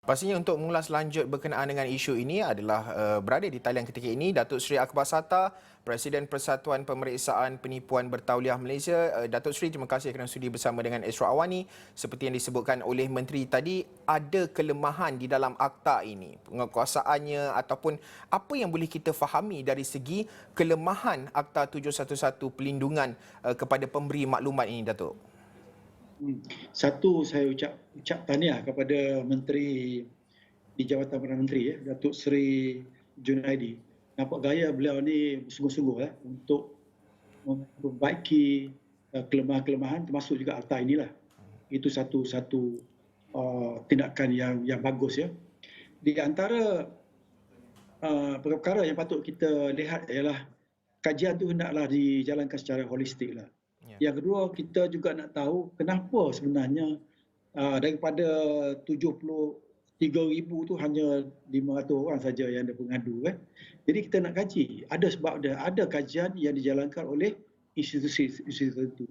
Pastinya untuk mengulas lanjut berkenaan dengan isu ini adalah berada di talian ketika ini Datuk Seri Akbar Sata, Presiden Persatuan Pemeriksaan Penipuan Bertauliah Malaysia. Datuk Seri, terima kasih kerana sudi bersama dengan Esra Awani. Seperti yang disebutkan oleh Menteri tadi, ada kelemahan di dalam akta ini. Penguasaannya ataupun apa yang boleh kita fahami dari segi kelemahan Akta 711 pelindungan kepada pemberi maklumat ini, Datuk? Satu, saya ucap tahniah kepada Menteri di Jabatan Perdana Menteri, Datuk Seri Junaidi. Nampak gaya beliau ni sungguh-sungguh untuk memperbaiki kelemahan-kelemahan termasuk juga akta inilah. Itu satu tindakan yang bagus ya. Di antara perkara yang patut kita lihat ialah kajian tu hendaklah dijalankan secara holistik lah. Ya. Yang kedua, kita juga nak tahu kenapa sebenarnya daripada 73,000 tu hanya 500 orang saja yang ada pengadu kan. Jadi kita nak kaji, ada sebab ada kajian yang dijalankan oleh institusi tertentu.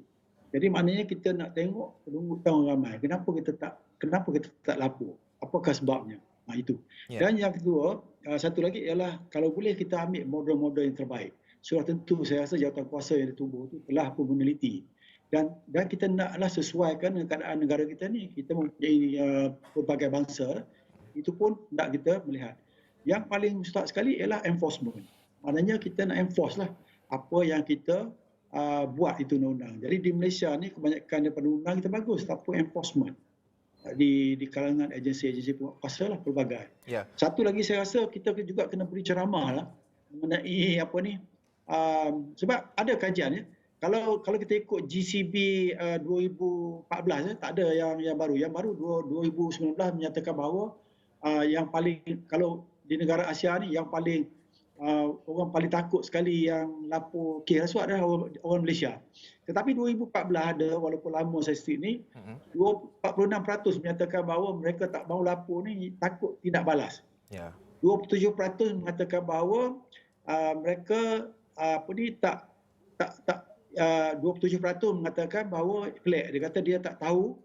Jadi maknanya kita nak tengok penunggu ramai. Kenapa kita tak lapor? Apakah sebabnya? Itu. Ya. Dan yang kedua, satu lagi ialah kalau boleh kita ambil model-model yang terbaik. Sudah tentu saya rasa jawatan kuasa yang ditubuh itu telah pun meneliti. Dan kita naklah sesuaikan dengan keadaan negara kita ni. Kita mempunyai berbagai bangsa, itu pun nak kita melihat. Yang paling mustahak sekali ialah enforcement. Maknanya kita nak enforce lah apa yang kita buat itu undang-undang. Jadi di Malaysia ni kebanyakan daripada undang kita bagus, tapi enforcement di kalangan agensi-agensi penguasa lah pelbagai. Ya. Satu lagi saya rasa kita juga kena beri ceramah lah mengenai apa ni, sebab ada kajian ya. Kalau kita ikut GCB 2014 tak ada yang baru. Yang baru 2019 menyatakan bahawa yang paling, kalau di negara Asia ni yang paling orang paling takut sekali yang lapor kes rasuah adalah orang Malaysia. Tetapi 2014 ada, walaupun lama statistik ni, 46% menyatakan bahawa mereka tak mahu lapor ni takut tidak balas. Ya. 27% mengatakan bahawa mereka 27% mengatakan bahawa pelik. Dia kata dia tak tahu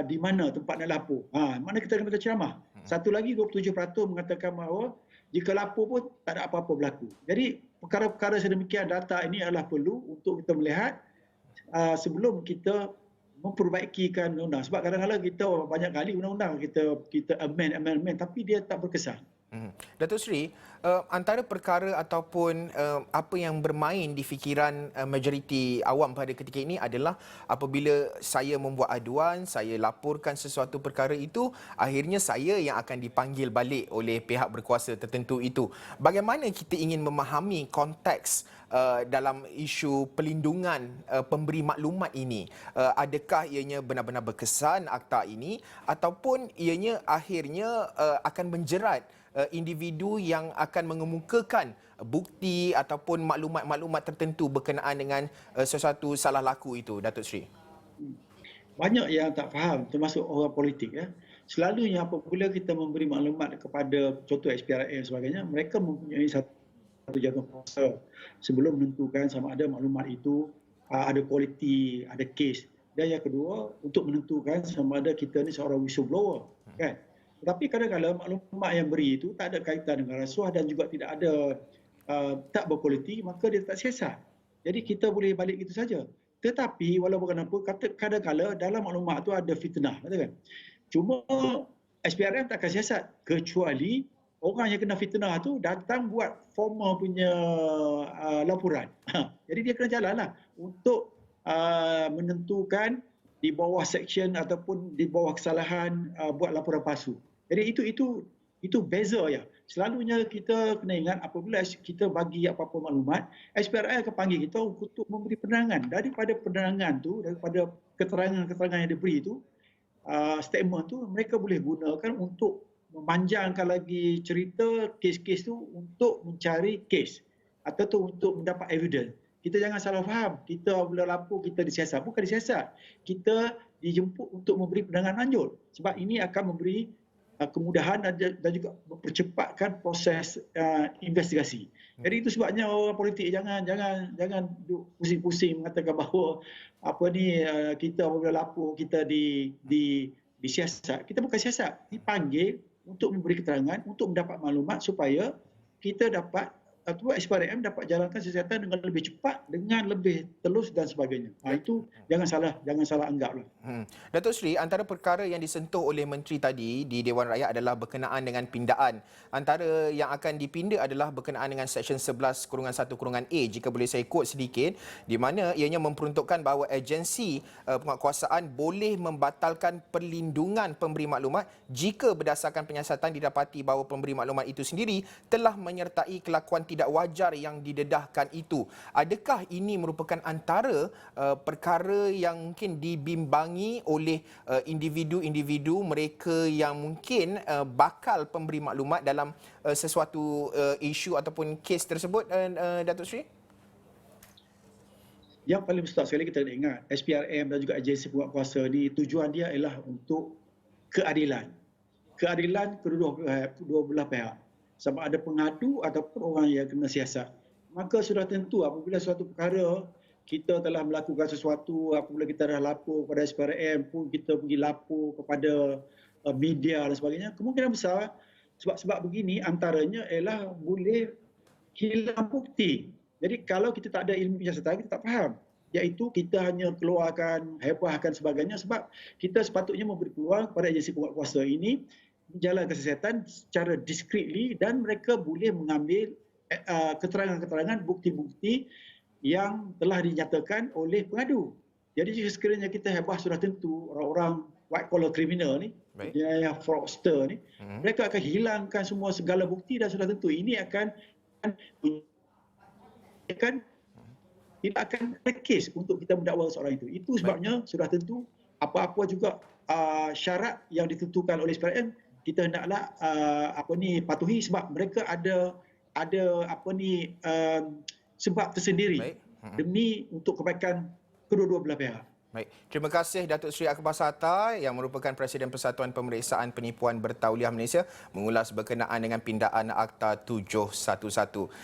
di mana tempat nak lapor. Mana kita kena baca ceramah. Satu lagi 27% mengatakan bahawa jika lapor pun tak ada apa-apa berlaku. Jadi perkara-perkara sedemikian data ini adalah perlu untuk kita melihat sebelum kita memperbaikikan undang-undang. Sebab kadang-kadang kita banyak kali undang-undang kita amend tapi dia tak berkesan. Datuk Seri, antara perkara ataupun apa yang bermain di fikiran majoriti awam pada ketika ini adalah apabila saya membuat aduan, saya laporkan sesuatu perkara itu, akhirnya saya yang akan dipanggil balik oleh pihak berkuasa tertentu itu. Bagaimana kita ingin memahami konteks dalam isu pelindungan pemberi maklumat ini? Adakah ianya benar-benar berkesan akta ini ataupun ianya akhirnya akan menjerat individu yang akan mengemukakan bukti ataupun maklumat-maklumat tertentu berkenaan dengan sesuatu salah laku itu, Datuk Seri? Banyak yang tak faham, termasuk orang politik ya. Selalunya apabila kita memberi maklumat kepada contoh SPRM dan sebagainya, mereka mempunyai satu jangka masa sebelum menentukan sama ada maklumat itu ada kualiti, ada kes. Dan yang kedua, untuk menentukan sama ada kita ni seorang whistleblower, kan? Tetapi kadang-kadang maklumat yang beri itu tak ada kaitan dengan rasuah dan juga tidak ada tak berkualiti, maka dia tak siasat. Jadi kita boleh balik itu saja. Tetapi walaupun kadang-kadang dalam maklumat itu ada fitnah, kan? Cuma SPRM tak akan siasat kecuali orang yang kena fitnah tu datang buat formal punya laporan. Jadi dia kena jalanlah untuk menentukan di bawah section ataupun di bawah kesalahan buat laporan palsu. Jadi itu beza ya. Selalunya kita kena ingat apabila kita bagi apa-apa maklumat, SPRI akan panggil kita untuk memberi penerangan. Daripada penerangan tu, daripada keterangan-keterangan yang diberi itu, statement tu mereka boleh gunakan untuk memanjangkan lagi cerita kes-kes tu untuk mencari kes atau tu untuk mendapat evidence. Kita jangan salah faham. Kita bila lapor kita disiasat. Bukan disiasat. Kita dijemput untuk memberi penerangan lanjut. Sebab ini akan memberi kemudahan dan juga mempercepatkan proses investigasi. Jadi itu sebabnya orang politik jangan pusing-pusing mengatakan bahawa apa ni kita apabila lapor kita disiasat. Kita bukan siasat, dipanggil untuk memberi keterangan, untuk mendapat maklumat supaya kita dapat SPRM dapat jalankan siasatan dengan lebih cepat, dengan lebih telus dan sebagainya. Itu jangan salah anggaplah. Datuk Seri, antara perkara yang disentuh oleh Menteri tadi di Dewan Rakyat adalah berkenaan dengan pindaan. Antara yang akan dipinda adalah berkenaan dengan Seksyen 11-1-A, jika boleh saya quote sedikit, di mana ianya memperuntukkan bahawa agensi penguatkuasaan boleh membatalkan perlindungan pemberi maklumat jika berdasarkan penyiasatan didapati bahawa pemberi maklumat itu sendiri telah menyertai kelakuan tidak wajar yang didedahkan itu. Adakah ini merupakan antara perkara yang mungkin dibimbangi oleh individu-individu mereka yang mungkin bakal pemberi maklumat dalam sesuatu isu ataupun kes tersebut, Datuk Seri? Yang paling besar sekali kita kena ingat, SPRM dan juga agensi penguatkuasa ni tujuan dia ialah untuk keadilan. Keadilan kedua belah pihak. Sama ada pengadu ataupun orang yang kena siasat. Maka sudah tentu apabila suatu perkara kita telah melakukan sesuatu, apabila kita dah lapor kepada SPRM pun kita pergi lapor kepada media dan sebagainya, kemungkinan besar sebab begini antaranya ialah boleh hilang bukti. Jadi kalau kita tak ada ilmu penyiasatan, kita tak faham. Iaitu kita hanya keluarkan, hebahkan sebagainya sebab kita sepatutnya memberi peluang kepada agensi penguatkuasa ini menjalankan siasatan secara discreetly dan mereka boleh mengambil keterangan-keterangan, bukti-bukti yang telah dinyatakan oleh pengadu. Jadi jika sekiranya kita hebah sudah tentu orang-orang white collar criminal ni, yang fraudster ni, mereka akan hilangkan semua segala bukti dan sudah tentu ini akan tidak akan ada kes untuk kita mendakwa seorang itu. Itu sebabnya sudah tentu apa-apa juga syarat yang ditentukan oleh SPRM kita hendaklah patuhi sebab mereka ada sebab tersendiri demi untuk kebaikan kedua-dua belah pihak. Baik. Terima kasih Datuk Seri Akbar Sattar yang merupakan Presiden Persatuan Pemeriksaan Penipuan Bertauliah Malaysia mengulas berkenaan dengan pindaan Akta 711.